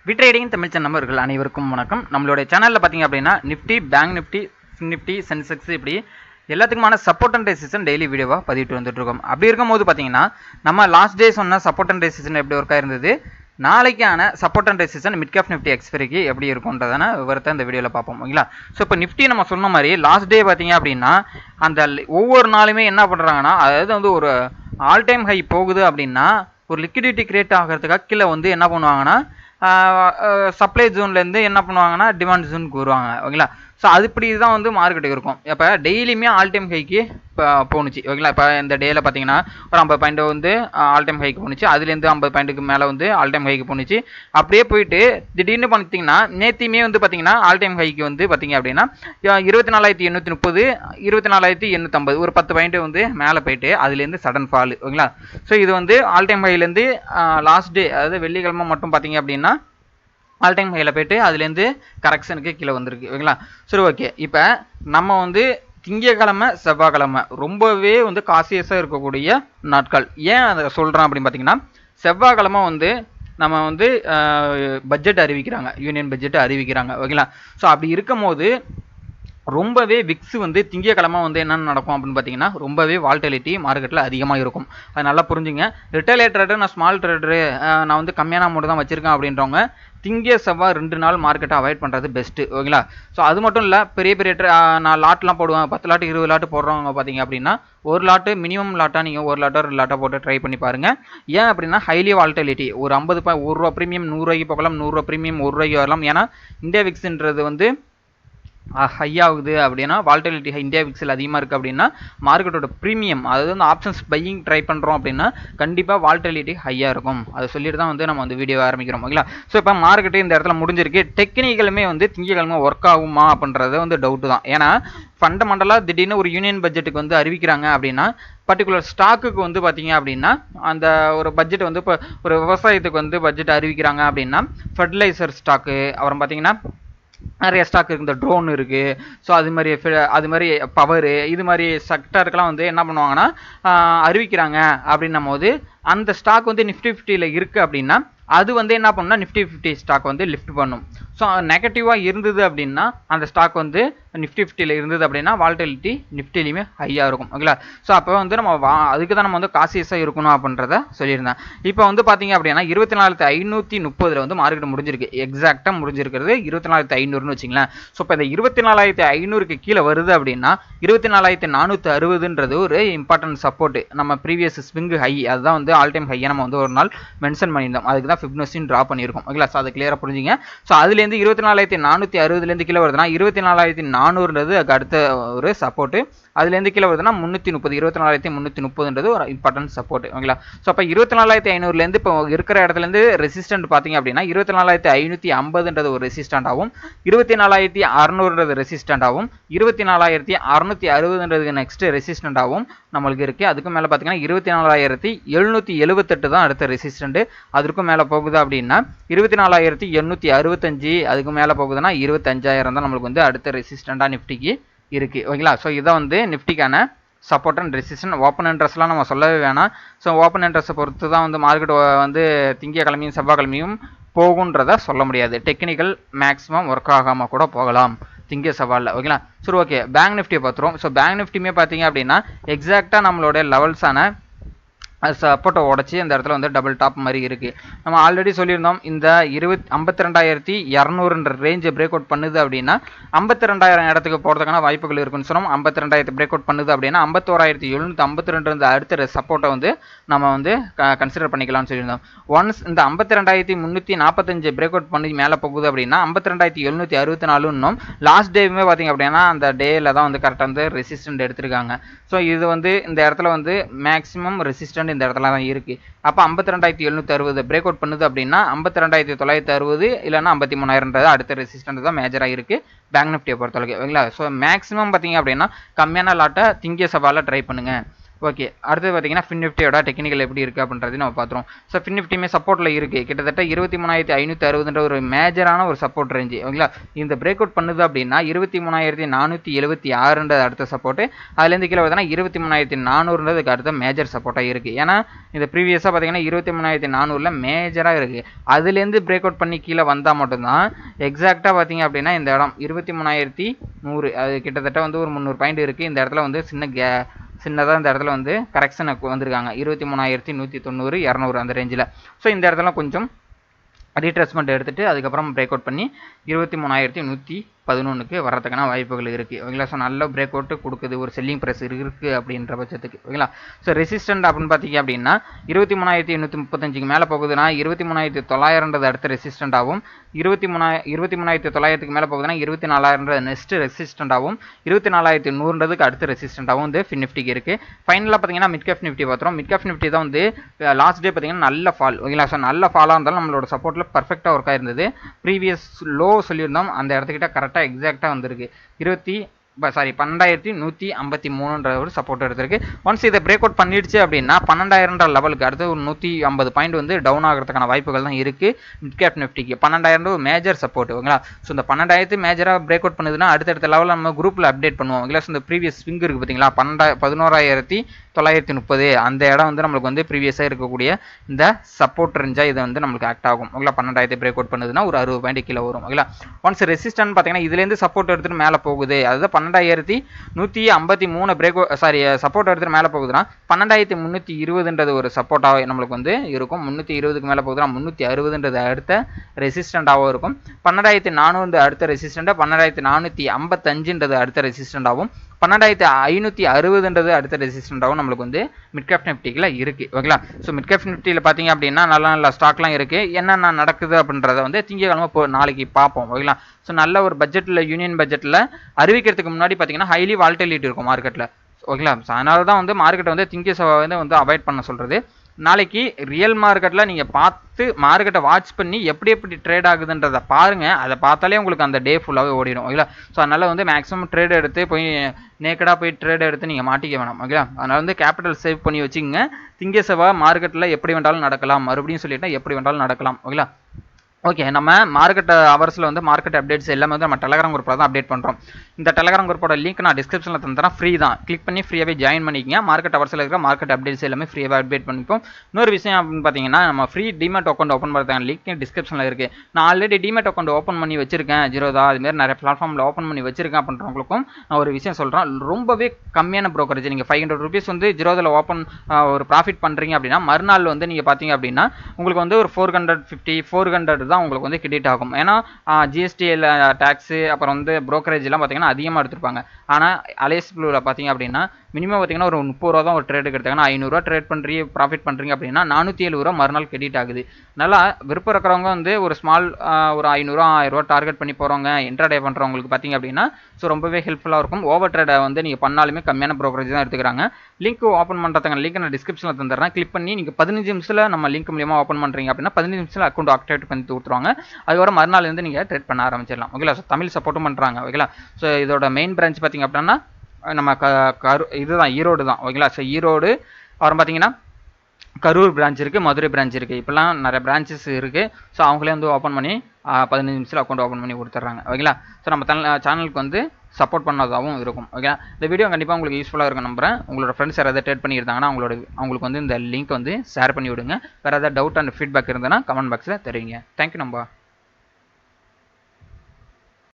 விட்ரேடிங் தமிழ் நண்பர்கள் அனைவருக்கும் வணக்கம். நம்மளுடைய சேனலில் பார்த்தீங்க அப்படின்னா Nifty, bank Nifty, Nifty, Sensex இப்படி எல்லாத்துக்குமான சப்போர்ட் அண்ட் ரெசிஸ்டன்ஸ் டெய்லி வீடியோவாக பதிவிட்டு வந்துட்டு இருக்கோம். அப்படி இருக்கும்போது பார்த்தீங்கன்னா நம்ம லாஸ்ட் டே சொன்ன சப்போர்ட் அண்ட் ரெசிஸ்டன்ஸ் எப்படி ஒர்க்காக இருந்தது, நாளைக்கான support and resistance mid cap Nifty எக்ஸ்பைரிக்கு எப்படி இருக்கும்ன்றதான விவரத்தை இந்த வீடியோவில் பார்ப்போம். ஓகேங்களா? ஸோ இப்போ நிஃப்டி நம்ம சொன்ன மாதிரி லாஸ்ட் டே பார்த்தீங்க அப்படின்னா அந்த ஒவ்வொரு நாளுமே என்ன பண்ணுறாங்கன்னா, அதாவது வந்து ஒரு ஆல் டைம் ஹை போகுது அப்படின்னா ஒரு லிக்விடிட்டி கிரியேட் ஆகிறதுக்காக கீழே வந்து என்ன பண்ணுவாங்கன்னா சப்ளை ஜோன்லேருந்து என்ன பண்ணுவாங்கன்னா டிமாண்ட் ஜோனுக்கு வருவாங்க. ஓகேங்களா? ஸோ அது இப்படி தான் வந்து மார்க்கெட்டுக்கு இருக்கும். இப்போ டெய்லியுமே ஆல் டைம் ஹைக்கு இப்போ போணுச்சு. ஓகேங்களா? இப்போ இந்த டேயில் பார்த்தீங்கன்னா ஒரு 50 பாயிண்ட் வந்து ஆல் டைம் ஹைக்கு போணுச்சு, அதுலேருந்து 50 பாயிண்ட்டுக்கு மேலே வந்து ஆல் டைம் ஹைக்கு போணுச்சு. அப்படியே போயிட்டு திடீர்னு பார்த்தீங்கன்னா நேற்றுமே வந்து பார்த்தீங்கன்னா ஆல் டைம் ஹைக்கு வந்து பார்த்தீங்க அப்படின்னா 24,830 24,850 ஒரு 10 பாயிண்ட் வந்து மேலே போயிட்டு அதுலேருந்து சடன் ஃபால். ஓகேங்களா? ஸோ இது வந்து ஆல் டைம் ஹைலேருந்து லாஸ்ட் டே அதாவது வெள்ளிக்கிழமை மட்டும் பார்த்தீங்க அப்படின்னா ஆல் டைம் ஹையில் போயிட்டு அதுலேருந்து கரெக்ஷனுக்கு கீழே வந்திருக்கு. ஓகேங்களா? சரி, ஓகே. இப்போ நம்ம வந்து திங்கக்கிழமை செவ்வாய்க்கிழமை ரொம்பவே வந்து காசியஸாக இருக்கக்கூடிய நாட்கள். ஏன் அதை சொல்கிறேன் அப்படின்னு பார்த்தீங்கன்னா, செவ்வாய்க்கிழமை வந்து நம்ம வந்து பட்ஜெட் அறிவிக்கிறாங்க, யூனியன் பட்ஜெட் அறிவிக்கிறாங்க. ஓகேங்களா? ஸோ அப்படி இருக்கும் போது ரொம்பவே விக்ஸ் வந்து திங்கக்கிழமை வந்து என்னென்ன நடக்கும் அப்படின்னு பார்த்தீங்கன்னா ரொம்பவே வால்டிலிட்டி மார்க்கெட்டில் அதிகமாக இருக்கும். அது நல்லா புரிஞ்சுங்க. ரிட்டைல் ட்ரேடர், நான் ஸ்மால் ட்ரேடரு, நான் வந்து கம்மியான அமௌண்ட் தான் வச்சுருக்கேன் அப்படின்றவங்க திங்க செவ்வாய் 2 நாள் மார்க்கெட்டை அவாய்ட் பண்ணுறது பெஸ்ட்டு. ஓகேங்களா? ஸோ அது மட்டும் இல்லை, பெரிய பெரிய நான் லாட்லாம் போடுவேன், 10 லாட்டு 20 லாட்டு போடுறவங்க பார்த்தீங்க அப்படின்னா ஒரு லாட்டு மினிமம் லாட்டாக நீங்கள் ஒரு லாட்டோ 2 லாட்டாக போட்டு ட்ரை பண்ணி பாருங்கள். ஏன் அப்படின்னா ஹைலி வால்டிலிட்டி ஒரு 50 1 ரூபா ப்ரீமியம் 100 ரூபாய்க்கு போகலாம், 100 ரூபா ப்ரீமியம் 1 ரூபாய்க்கு வரலாம். ஏன்னா இந்தியா விக்ஸ்ன்றது வந்து ஹை ஆகுது அப்படின்னா வால்டிலிட்டி இந்தியா விக்ஸில் அதிகமாக இருக்குது அப்படின்னா மார்க்கெட்டோட ப்ரீமியம், அதாவது வந்து ஆப்ஷன்ஸ் பையிங் ட்ரை பண்ணுறோம் அப்படின்னா கண்டிப்பாக வால்டிலிட்டி ஹையாக இருக்கும். அதை சொல்லிட்டு தான் வந்து நம்ம வந்து வீடியோ ஆரம்பிக்கிறோம். ஓகேங்களா? ஸோ இப்போ மார்க்கெட்டு இந்த இடத்துல முடிஞ்சிருக்கு. டெக்னிக்கலுமே வந்து திங்கக்கிழமை ஒர்க் ஆகுமா அப்படின்றது வந்து டவுட்டு தான். ஏன்னா ஃபண்டமெண்டலாக திடீர்னு ஒரு யூனியன் பட்ஜெட்டுக்கு வந்து அறிவிக்கிறாங்க அப்படின்னா பர்டிகுலர் ஸ்டாக்குக்கு வந்து பார்த்தீங்க அப்படின்னா அந்த ஒரு பட்ஜெட் வந்து இப்போ ஒரு விவசாயத்துக்கு வந்து பட்ஜெட் அறிவிக்கிறாங்க அப்படின்னா ஃபர்டிலைசர் ஸ்டாக்கு, அப்புறம் பார்த்தீங்கன்னா நிறைய ஸ்டாக் இருக்குது, இந்த ட்ரோன் இருக்குது. ஸோ அது மாதிரி பவரு, இது மாதிரி செக்டருக்கெல்லாம் வந்து என்ன பண்ணுவாங்கன்னா அறிவிக்கிறாங்க அப்படின்னும் போது அந்த ஸ்டாக் வந்து நிஃப்டி 50ல் இருக்குது அப்படின்னா அது வந்து என்ன பண்ணுன்னா நிஃப்டி 50 ஸ்டாக் வந்து லிஃப்ட் பண்ணும். ஸோ நெகட்டிவாக இருந்தது அப்படின்னா அந்த ஸ்டாக் வந்து நிஃப்டி 50ல் இருந்தது அப்படின்னா வால்டிலிட்டி நிஃப்டிலையுமே ஹையாக இருக்கும். ஓகேங்களா? ஸோ அப்போ வந்து நம்ம அதுக்கு தான் நம்ம வந்து காசியஸாக இருக்கணும் அப்படின்றத சொல்லியிருந்தேன். இப்போ வந்து பார்த்தீங்க அப்படின்னா 24,530 வந்து மார்க்கெட் முடிஞ்சிருக்கு. எக்ஸாக்டாக முடிஞ்சிருக்கிறது 24,500ன்னு வச்சுங்களேன். ஸோ இப்போ இந்த 24,500க்கு கீழே வருது அப்படின்னா 24,460ன்றது ஒரு இம்பார்ட்டன்ட் சப்போர்ட். நம்ம ப்ரீவியஸ் ஸ்விங் ஹை அதுதான் வந்து ஆல் டைம் ஹையை நம்ம வந்து ஒரு நாள் மென்ஷன் பண்ணியிருந்தோம். அதுக்கு தான் ஃபிப்னஸின் ட்ரா பண்ணியிருக்கோம். ஓகேங்களா? ஸோ அதை கிளியராக புரிஞ்சுங்க. ஸோ அதுலேருந்து 24,460லேருந்து கீழே வருதுன்னா 24,400ன்றது அடுத்த ஒரு சப்போர்ட்டு. அதுலேருந்து கீழே வருதுன்னா 330 24,330ன்றது ஒரு இம்பார்ட்டன்ட் சப்போர்ட். ஓகேங்களா? ஸோ அப்போ 24,500லேருந்து இப்போ இருக்கிற இடத்துலேருந்து ரெசிஸ்டன்ட் பார்த்தீங்க அப்படின்னா 24,550ன்றது ஒரு ரெசிஸ்டண்டாகவும் 24,600ன்றது ரெசிஸ்டண்டாகவும் 24,660ன்றது நெக்ஸ்ட் ரெசிஸ்டண்டாகவும் நம்மளுக்கு இருக்குது. அதுக்கு மேலே பார்த்தீங்கன்னா 24,778 தான் அடுத்த ரெசிஸ்டண்ட். அதற்கும் மேலே போகுது அப்படின்னா 24,865, அதுக்கு மேலே போகுதுன்னா 25,000 தான் நம்மளுக்கு வந்து அடுத்த ரெசிஸ்டண்டாக நிஃப்டிக்கு இருக்குது. ஓகேங்களா? ஸோ இதான் வந்து நிஃப்டிக்கான சப்போர்ட் அண்ட் ரெசிஸ்டன்ட். ஓப்பன் இன்ட்ரெஸ்ட்லாம் நம்ம சொல்லவே வேணாம். ஸோ ஓப்பன் இன்ட்ரெஸ்ட்டை பொறுத்து தான் வந்து மார்க்கெட் வந்து திங்கக்கிழமையும் செவ்வாய்க்கிழமையும் போகுன்றத சொல்ல முடியாது. டெக்னிக்கல் மேக்ஸிமம் ஒர்க் ஆகாமல் கூட போகலாம் திங்க செவ்வாயில். ஓகேங்களா? சரி, ஓகே. பேங்க் நிஃப்டியை பார்த்துருவோம். ஸோ பேங்க் நிஃப்டியுமே பார்த்தீங்க அப்படின்னா எக்ஸாக்டாக நம்மளோட லெவல்ஸான சப்போர்ட்டை உடச்சி அந்த இடத்துல வந்து டபுள் டாப் மாதிரி இருக்குது. நம்ம ஆல்ரெடி சொல்லியிருந்தோம் இந்த 52,200ன்ற ரேஞ்சை பிரேக் அவுட் பண்ணுது அப்படின்னா 52,000 இடத்துக்கு போகிறதுக்கான வாய்ப்புகள் இருக்குன்னு சொன்னோம். 52,000 பிரேக் அவுட் பண்ணுது அப்படின்னா 51,752 அடுத்த சப்போர்ட்டை வந்து நம்ம வந்து கன்சிடர் பண்ணிக்கலாம்னு சொல்லியிருந்தோம். ஒன்ஸ் இந்த 52,345 பிரேக் அவுட் பண்ணி மேலே போகுது அப்படின்னா 52,764 லாஸ்ட் டேவுமே பார்த்தீங்க அப்படின்னா அந்த டேயில் தான் வந்து கரெக்டாக வந்து ரெசிஸ்டன்ட் எடுத்திருக்காங்க. ஸோ இது வந்து இந்த இடத்துல வந்து மேக்ஸிமம் ரெசிஸ்டன்ட் இந்த இடத்துல தான் இருக்குது. அப்போ 52,760 பிரேக் அவுட் பண்ணுது அப்படின்னா 52,960 இல்லைன்னா 53,000ன்றது அடுத்த ரெசிஸ்டன்ட் தான் மேஜராக இருக்குது பேங்க் நிஃப்டியை பொறுத்தளவுக்கு. ஓகேங்களா? ஸோ மேக்ஸிமம் பார்த்தீங்க அப்படின்னா கம்மியான லாட்டை திங்க செவ்வாயில் ட்ரை பண்ணுங்கள். ஓகே, அடுத்தது பார்த்தீங்கன்னா ஃபின் நிஃப்டியோட டெக்னிக்கல் எப்படி இருக்குது அப்படின்றது நம்ம பார்த்துருவோம். ஸோ ஃபின் நிஃப்டியுமே சப்போர்ட்டில் இருக்குது. கிட்டத்தட்ட 23,560 ஒரு மேஜரான ஒரு சப்போர்ட் ரேஞ்சு. ஓகேங்களா, இந்த பிரேக் அவுட் பண்ணுது அப்படின்னா 23,476 அடுத்த சப்போர்ட்டு. அதுலேருந்து கீழே பார்த்தீங்கன்னா 23,400 அடுத்த மேஜர் சப்போர்ட்டாக இருக்குது. ஏன்னா இந்த ப்ரீவியஸாக பார்த்தீங்கன்னா 23,400 மேஜராக இருக்குது. அதுலேருந்து பிரேக் அவுட் பண்ணி கீழே வந்தால் மட்டும்தான் எக்ஸாக்டாக பார்த்தீங்க அப்படின்னா இந்த இடம் 23,100 அது கிட்டத்தட்ட வந்து ஒரு 300 பாயிண்ட் இருக்குது. இந்த இடத்துல வந்து சின்னதாக இந்த இடத்துல வந்து கரெக்ஷனுக்கு வந்திருக்காங்க 23,190 200 அந்த ரேஞ்சில். ஸோ இந்த இடத்துல கொஞ்சம் ரீட்ரேஸ்மெண்ட் எடுத்துகிட்டு அதுக்கப்புறம் பிரேக் அவுட் பண்ணி 23,111 வர்றதுக்கான வாய்ப்புகள் இருக்குது. ஓகேங்களா, ஸோ நல்ல பிரேக் அவுட்டு கொடுக்குது, ஒரு செல்லிங் ப்ரைஸ் இருக்குது அப்படின்ற பட்சத்துக்கு. ஓகேங்களா, ஸோ ரெசிஸ்டன்ட் அப்படின்னு பார்த்தீங்க அப்படின்னா 23,835 மேலே போகுதுன்னா 23,900 அடுத்த ரெசிஸ்டன்ட் ஆகும். 23,900 மேலே போகுதுன்னா 24,000 நெக்ஸ்ட் ரெசிஸ்டன்ட் ஆகும். 24,100 அடுத்த ரெசிஸ்டன்ட் ஆகும் வந்து ஃபின் நிஃப்டிக்கு இருக்குது. ஃபைனலாக பார்த்தீங்கன்னா மிட் கேப் நிஃப்டி பார்த்துரும். மிட் கேப் நிஃப்டி தான் வந்து லாஸ்ட் டே பார்த்தீங்கன்னா நல்ல ஃபால். ஓகேங்களா, ஸோ நல்ல ஃபாலாக இருந்தாலும் நம்மளோட சப்போர்ட்டில் பர்ஃபெக்டாக ஒர்க் ஆயிருந்தது. ப்ரீவியஸ் லோ சொல்லியிருந்தோம், அந்த இடத்துக்கிட்ட கரெக்டாக எக்ஸாக்டாக வந்திருக்கு. 12,153 ஒரு சப்போர்ட் எடுத்திருக்கு. ஒன்ஸ் இதை பிரேக் அவுட் பண்ணிடுச்சு அப்படின்னா 12,000 லெவலுக்கு அடுத்து ஒரு 150 பாயிண்ட் வந்து டவுன் ஆகிறதுக்கான வாய்ப்புகள் தான் இருக்குது மிட் கேப் நிஃப்டிக்கு. 12,000 ஒரு மேஜர் சப்போர்ட். ஓகேங்களா, ஸோ இந்த 12,000 மேஜராக பிரேக் அவுட் பண்ணுதுன்னா அடுத்தடுத்த லெவலில் நம்ம குரூப்பில் அப்டேட் பண்ணுவோம். ஓகேங்களா, ஸோ இந்த ப்ரீவியஸ் ஸ்விங் இருக்குது பார்த்தீங்களா 11,930 அந்த இடம் வந்து நம்மளுக்கு வந்து ப்ரீவியஸாக இருக்கக்கூடிய இந்த சப்போர்ட் ரேஞ்சாக இது வந்து நம்மளுக்கு ஆக்ட் ஆகும். ஓகேங்களா, 12,000 பிரேக் அவுட் பண்ணுதுன்னா ஒரு 60 பாயிண்ட் கீழே வரும். ஓகேங்களா, ஒன்ஸ் ரெசிஸ்டன்ட் பார்த்தீங்கன்னா இதுலேருந்து சப்போர்ட் எடுத்துகிட்டு மேலே போகுது, அதாவது 12,153 பிரேக் சப்போர்ட் எடுத்துகிட்டு மேலே போகுதுன்னா 12,320 ஒரு சப்போர்ட்டாக நம்மளுக்கு வந்து இருக்கும். 320க்கு மேலே போகுதுன்னா 360 அடுத்த ரெசிஸ்டண்டாகவும் இருக்கும். 12,400 அடுத்த ரெசிஸ்டண்டாக 12,455 அடுத்த ரெசிஸ்டண்டாகவும் 12,560 அடுத்த ரெசிஸ்டண்டாகவும் நம்மளுக்கு வந்து மிட் கேப் நிஃப்டியில் இருக்குது. ஓகேங்களா, ஸோ மிட் கேப் நிஃப்டியில் பார்த்தீங்க அப்படின்னா நல்ல நல்ல ஸ்டாக்லாம் இருக்குது. என்னென்ன நடக்குது அப்படின்றத வந்து திங்கக்கிழமை நாளைக்கு பார்ப்போம். ஓகேங்களா, ஸோ நல்ல ஒரு பட்ஜெட்டில் யூனியன் பட்ஜெட்டில் அறிவிக்கிறதுக்கு முன்னாடி பார்த்தீங்கன்னா ஹைலி வால்டிலிட்டி இருக்கும் மார்க்கெட்டில். ஓகேங்களா, ஸோ அதனால தான் வந்து மார்க்கெட்டை வந்து திங்கக்கிழமை வந்து அவாய்ட் பண்ண சொல்கிறது. நாளைக்கு ரியல் மார்க்கெட்டில் நீங்கள் பார்த்து மார்க்கெட்டை வாட்ச் பண்ணி எப்படி ட்ரேட் ஆகுதுன்றதை பாருங்கள். அதை பார்த்தாலே உங்களுக்கு அந்த டே ஃபுல்லாகவே ஓடிடும். ஓகேங்களா, ஸோ அதனால் வந்து மேக்ஸிமம் ட்ரேட் எடுத்து போய் நேக்கடாக போய் ட்ரேட் எடுத்து நீங்கள் மாட்டிக்க வேணாம். ஓகேங்களா, அதனால் வந்து கேபிட்டல் சேவ் பண்ணி வச்சுங்க. திங்கக்கிழமை மார்க்கெட்டில் எப்படி வேண்டாலும் நடக்கலாம், மறுபடியும் சொல்லிட்டா எப்படி வேண்டாலும் நடக்கலாம். ஓகேங்களா, ஓகே, நம்ம மார்க்கெட் அவர்ஸில் வந்து மார்க்கெட் அப்டேட்ஸ் எல்லாமே வந்து நம்ம டெலகிராம் குரூப்பில் தான் அப்டேட் பண்ணுறோம். இந்த டெலகிராம் குரூப்போட லிங்க் நான் டிஸ்கிரிப்ஷனில் தந்துறேன், ஃப்ரீ தான். கிளிக் பண்ணி ஃப்ரீயாகவே ஜாயின் பண்ணிக்கங்க. மார்க்கெட் அவர்ஸில் இருக்கிற மார்க்கெட் அப்டேட்ஸ் எல்லாமே ஃப்ரீயாக அப்டேட் பண்ணிப்போம். இன்னொரு விஷயம் அப்படின்னு பார்த்தீங்கன்னா நம்ம ஃப்ரீ டிமேட் அக்கௌண்ட் ஓப்பன் பண்ணுறதுக்கான லிங்க் டிஸ்கிரிப்ஷனில் இருக்குது. நான் ஆல்ரெடி டிமேட் அக்கௌண்ட் ஓப்பன் பண்ணி வச்சிருக்கேன், ஜீரோதா அதுமாரி நிறைய பிளாட்ஃபார்மில் ஓப்பன் பண்ணி வச்சிருக்கேன் அப்படின்றவங்களுக்கும் நான் ஒரு விஷயம் சொல்கிறேன். ரொம்பவே கம்மியான ப்ரோக்கரேஜ். நீங்கள் 500 ருபீஸ் வந்து ஜீரோதில் ஓப்பன் ஒரு ப்ராஃபிட் பண்ணுறீங்க அப்படின்னா மறுநாள் வந்து நீங்கள் பார்த்தீங்க அப்படின்னா உங்களுக்கு வந்து ஒரு 400 தான் உங்களுக்கு வந்து கிரெடிட் ஆகும். ஏன்னா ஜிஎஸ்டி டேக்ஸு அப்புறம் வந்து ப்ரோக்கரேஜ்லாம் பார்த்தீங்கன்னா அதிகமாக எடுத்துருப்பாங்க. ஆனால் அலைஸ் ப்ளூவில் பார்த்தீங்க அப்படின்னா மினிமம் பார்த்தீங்கன்னா ஒரு 30 ரூபா தான் ஒரு ட்ரேடுக்கு எடுத்தாங்கன்னா 500 ட்ரேட் பண்ணுறீங்க ப்ராஃபிட் பண்ணுறீங்க அப்படின்னா 407 மறுநாள் கிரெடிட் ஆகுது. நல்லா விருப்பம் இருக்கிறவங்க வந்து ஒரு ஸ்மால் ஒரு 500 1000 டார்கெட் பண்ணி போகிறவங்க இன்ட்ராடே பண்ணுறவங்களுக்கு பார்த்தீங்க அப்படின்னா ஸோ ரொம்பவே ஹெல்ப்ஃபுல்லாக இருக்கும். ஓவர் ட்ரேடை வந்து நீங்கள் பண்ணாலுமே கம்மியான ப்ரோக்கரேஜ் தான் எடுத்துக்கிறாங்க. லிங்க் ஓப்பன் பண்ணுறதுக்கான லிங்க் நான் டிஸ்கிரிப்ஷனில் தந்துடுறேன். கிளிக் பண்ணி நீங்கள் 15 நிமிஷத்தில் நம்ம லிங்க் மூலியமாக ஓப்பன் பண்ணுறீங்க அப்படின்னா 15 நிமிஷத்தில் அக்கௌண்ட் ஆக்டிவேட் பண்ணி கொடுத்துருவாங்க. அதுக்கப்புறம் மறுநாள் வந்து நீங்கள் ட்ரேட் பண்ண ஆரம்பிச்சிடலாம். ஓகேங்களா, ஸோ தமிழ் சப்போர்ட்டும் பண்ணுறாங்க. ஓகேங்களா, ஸோ இதோட மெயின் பிரான்ச் பார்த்தீங்க அப்படின்னா நம்ம இதுதான் ஈரோடு தான். ஓகேங்களா, ஸோ ஈரோடு அப்புறம் பார்த்தீங்கன்னா கரூர் பிரான்ச் இருக்குது, மதுரை பிரான்ச் இருக்குது. இப்போலாம் நிறைய பிரான்ச்சஸ் இருக்குது. ஸோ அவங்களே வந்து ஓப்பன் பண்ணி 15 நிமிஷத்தில் அக்கௌண்ட் ஓப்பன் பண்ணி கொடுத்துட்றாங்க. ஓகேங்களா, ஸோ நம்ம சேனலுக்கு வந்து சப்போர்ட் பண்ணதாகவும் இருக்கும். ஓகே, இந்த வீடியோ கண்டிப்பாக உங்களுக்கு யூஸ்ஃபுல்லாக இருக்கும் நம்புறேன். உங்களோட ஃப்ரெண்ட்ஸ் யாராவது ட்ரேட் பண்ணியிருந்தாங்கன்னா அவங்களுக்கு வந்து இந்த லிங்க் வந்து ஷேர் பண்ணி விடுங்க. வேறு ஏதாவது டவுட் அண்ட் ஃபீட்பேக் இருந்ததுன்னா கமெண்ட் பாக்ஸில் தெரிவிங்க. தேங்க்யூ நம்பா.